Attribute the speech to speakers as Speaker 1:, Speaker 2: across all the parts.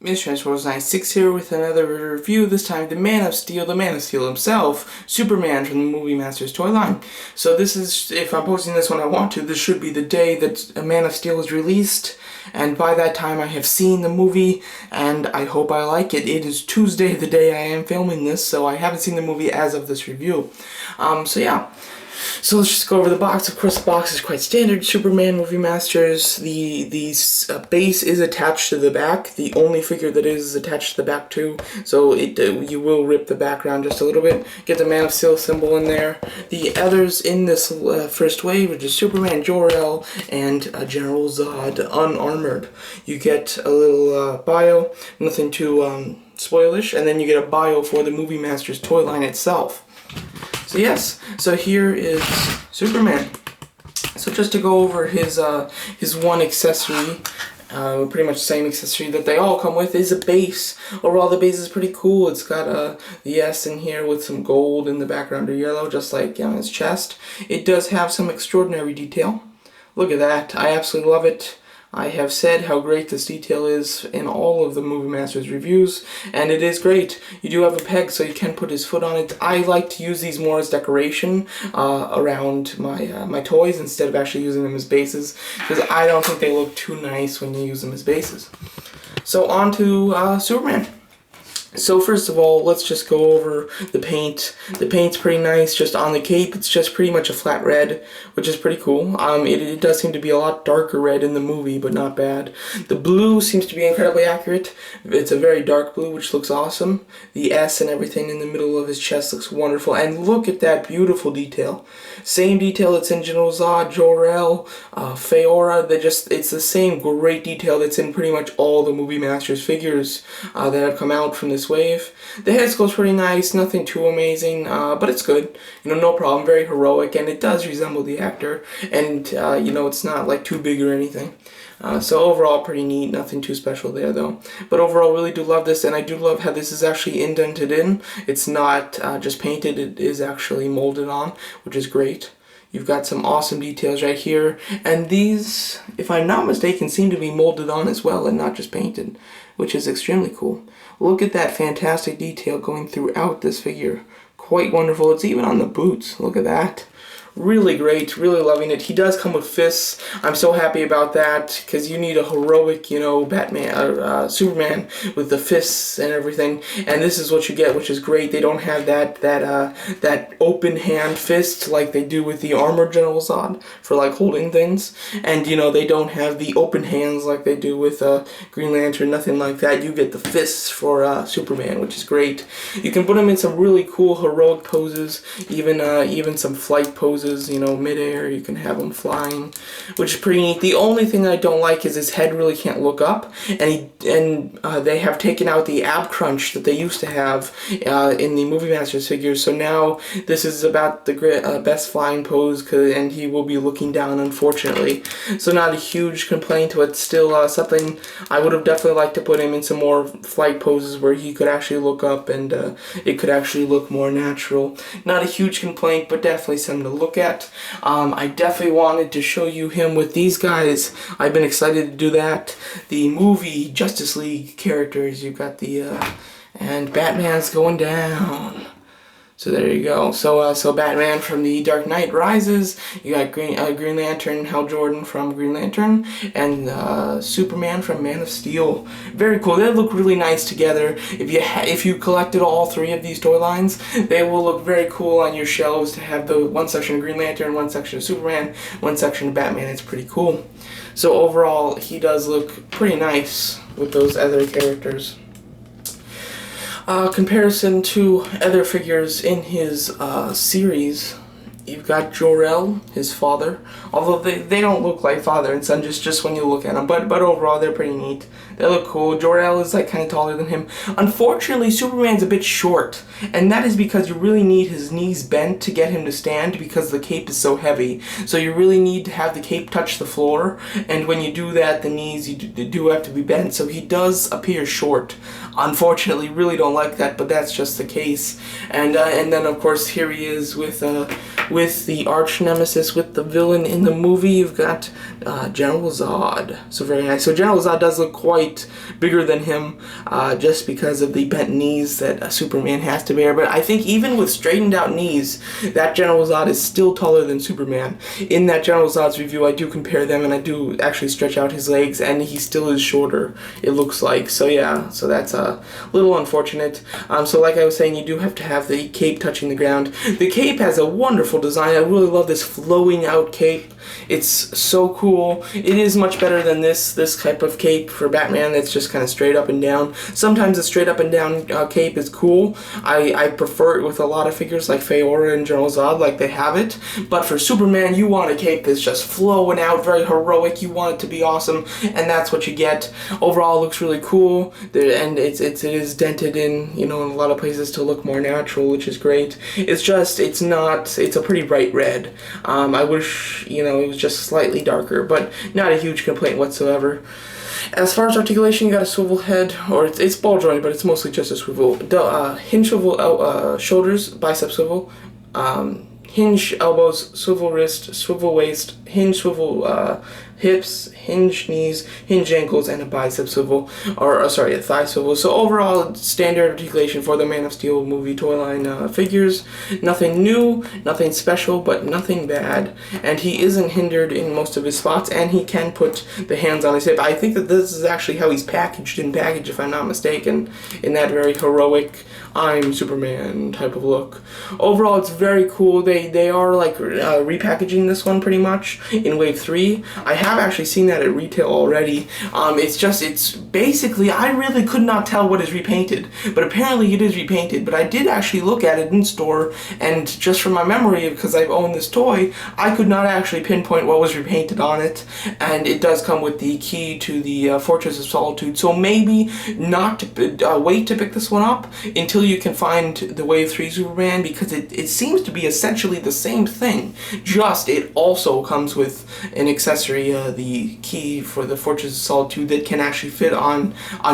Speaker 1: Mr. Transformers 96 here with another review, this time the Man of Steel himself, Superman from the Movie Masters toy line. So this is, if I'm posting this when I want to, this should be the day that a Man of Steel is released, and by that time I have seen the movie, and I hope I like it. It is Tuesday, the day I am filming this, so I haven't seen the movie as of this review. So let's just go over the box. Of course, the box is quite standard. Superman Movie Masters. The base is attached to the back. The only figure that is attached to the back too. So you will rip the background just a little bit. Get the Man of Steel symbol in there. The others in this first wave are just Superman, Jor-El, and General Zod unarmored. You get a little bio, nothing too spoilish, and then you get a bio for the Movie Masters toy line itself. So yes, so here is Superman. So just to go over his one accessory, pretty much the same accessory that they all come with, is a base. Overall, the base is pretty cool. It's got the S in here with some gold in the background or yellow, just like on his chest. It does have some extraordinary detail. Look at that. I absolutely love it. I have said how great this detail is in all of the Movie Masters reviews, and it is great. You do have a peg, so you can put his foot on it. I like to use these more as decoration around my toys instead of actually using them as bases, because I don't think they look too nice when you use them as bases. So on to Superman. So first of all, let's just go over the paint. The paint's pretty nice, just on the cape. It's just pretty much a flat red, which is pretty cool. It does seem to be a lot darker red in the movie, but not bad. The blue seems to be incredibly accurate. It's a very dark blue, which looks awesome. The S and everything in the middle of his chest looks wonderful. And look at that beautiful detail. Same detail that's in General Zod, Jor-El, Feora. It's the same great detail that's in pretty much all the Movie Masters figures that have come out from this wave. The head sculpt's pretty nice, nothing too amazing, but it's good. No problem, very heroic, and it does resemble the actor, and it's not like too big or anything. So overall, pretty neat, nothing too special there though. But overall, really do love this, and I do love how this is actually indented in. It's not just painted, it is actually molded on, which is great. You've got some awesome details right here, and these, if I'm not mistaken, seem to be molded on as well and not just painted, which is extremely cool. Look at that fantastic detail going throughout this figure. Quite wonderful. It's even on the boots. Look at that. Really great, really loving it. He does come with fists. I'm so happy about that, because you need a heroic, Superman with the fists and everything. And this is what you get, which is great. They don't have that open hand fist like they do with the armored General Zod for like holding things. And they don't have the open hands like they do with Green Lantern. Nothing like that. You get the fists for Superman, which is great. You can put him in some really cool heroic poses, even some flight poses. Midair, you can have him flying, which is pretty neat. The only thing I don't like is his head really can't look up, and they have taken out the ab crunch that they used to have in the Movie Masters figures, so now this is about the best flying pose, and he will be looking down, unfortunately. So not a huge complaint, but still something I would have definitely liked to put him in some more flight poses where he could actually look up and it could actually look more natural. Not a huge complaint, but definitely something to look at. I definitely wanted to show you him with these guys. I've been excited to do that. The movie Justice League characters. You've got and Batman's going down. So there you go. So Batman from the Dark Knight Rises. You got Green Lantern, Hal Jordan from Green Lantern, and Superman from Man of Steel. Very cool. They look really nice together. If you collected all three of these toy lines, they will look very cool on your shelves to have the one section of Green Lantern, one section of Superman, one section of Batman. It's pretty cool. So overall, he does look pretty nice with those other characters. Comparison to other figures in his series, you've got Jor-El, his father, although they don't look like father and son just when you look at them, but overall they're pretty neat. They look cool. Jor-El is like kind of taller than him. Unfortunately, Superman's a bit short, and that is because you really need his knees bent to get him to stand because the cape is so heavy. So you really need to have the cape touch the floor, and when you do that, the knees do have to be bent, so he does appear short. Unfortunately, really don't like that, but that's just the case. And then of course here he is with with the arch nemesis, with the villain in the movie. You've got General Zod. So very nice. So General Zod does look quite bigger than him, just because of the bent knees that Superman has to bear. But I think even with straightened out knees, that General Zod is still taller than Superman. In that General Zod's review, I do compare them, and I do actually stretch out his legs, and he still is shorter, it looks like. So yeah, so that's a little unfortunate. So like I was saying, you do have to have the cape touching the ground. The cape has a wonderful design. I really love this flowing out cape. It's so cool. It is much better than this type of cape for Batman that's just kind of straight up and down. Sometimes the straight up and down cape is cool. I prefer it with a lot of figures like Feora and General Zod, like they have it. But for Superman, you want a cape that's just flowing out, very heroic. You want it to be awesome, and that's what you get. Overall, it looks really cool, and it is dented in, you know, in a lot of places to look more natural, which is great. It's just, it's a pretty bright red. I wish, you know, it was just slightly darker, but not a huge complaint whatsoever. As far as articulation, you got a swivel head, or it's ball jointed, but it's mostly just a swivel. Hinge swivel shoulders, bicep swivel, hinge elbows, swivel wrist, swivel waist, hinge swivel hips, hinge knees, hinge ankles, and a bicep swivel, a thigh swivel. So overall, standard articulation for the Man of Steel movie toy line figures. Nothing new, nothing special, but nothing bad. And he isn't hindered in most of his spots, and he can put the hands on his hip. I think that this is actually how he's packaged in package, if I'm not mistaken, in that very heroic I'm Superman type of look. Overall, it's very cool. They are like repackaging this one pretty much in Wave 3. I have actually seen that at retail already. It's basically, I really could not tell what is repainted, but apparently it is repainted. But I did actually look at it in store, and just from my memory, because I've owned this toy, I could not actually pinpoint what was repainted on it. And it does come with the key to the Fortress of Solitude, so maybe not to, wait to pick this one up until you can find the Wave 3 Superman, because it seems to be essentially the same thing, just it also comes with an accessory, the key for the Fortress of Solitude, that can actually fit on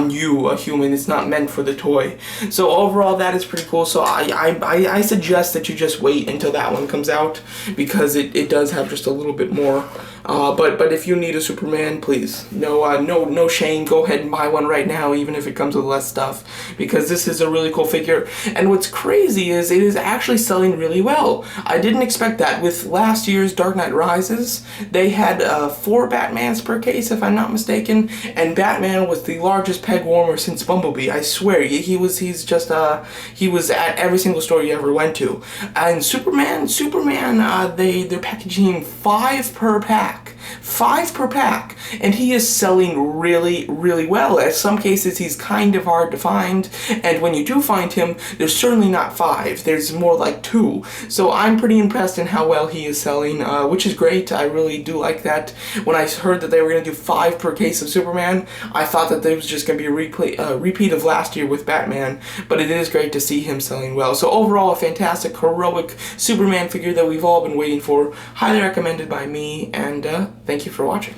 Speaker 1: you, a human. It's not meant for the toy. So overall, that is pretty cool. So I suggest that you just wait until that one comes out, because it does have just a little bit more. But if you need a Superman, please, no shame, go ahead and buy one right now, even if it comes with less stuff, because this is a really cool figure. And what's crazy is it is actually selling really well. I didn't expect that. With last year's Dark Knight Rises, they had 4 Batmans per case, if I'm not mistaken, and Batman was the largest peg warmer since Bumblebee. I swear, he was at every single store you ever went to. And Superman, they're packaging 5 per pack. 5 per pack, and he is selling really, really well. In some cases, he's kind of hard to find, and when you do find him, there's certainly not 5. There's more like 2. So I'm pretty impressed in how well he is selling, which is great. I really do like that. When I heard that they were going to do 5 per case of Superman, I thought that there was just going to be a repeat of last year with Batman, but it is great to see him selling well. So overall, a fantastic, heroic Superman figure that we've all been waiting for. Highly recommended by me, and thank you for watching.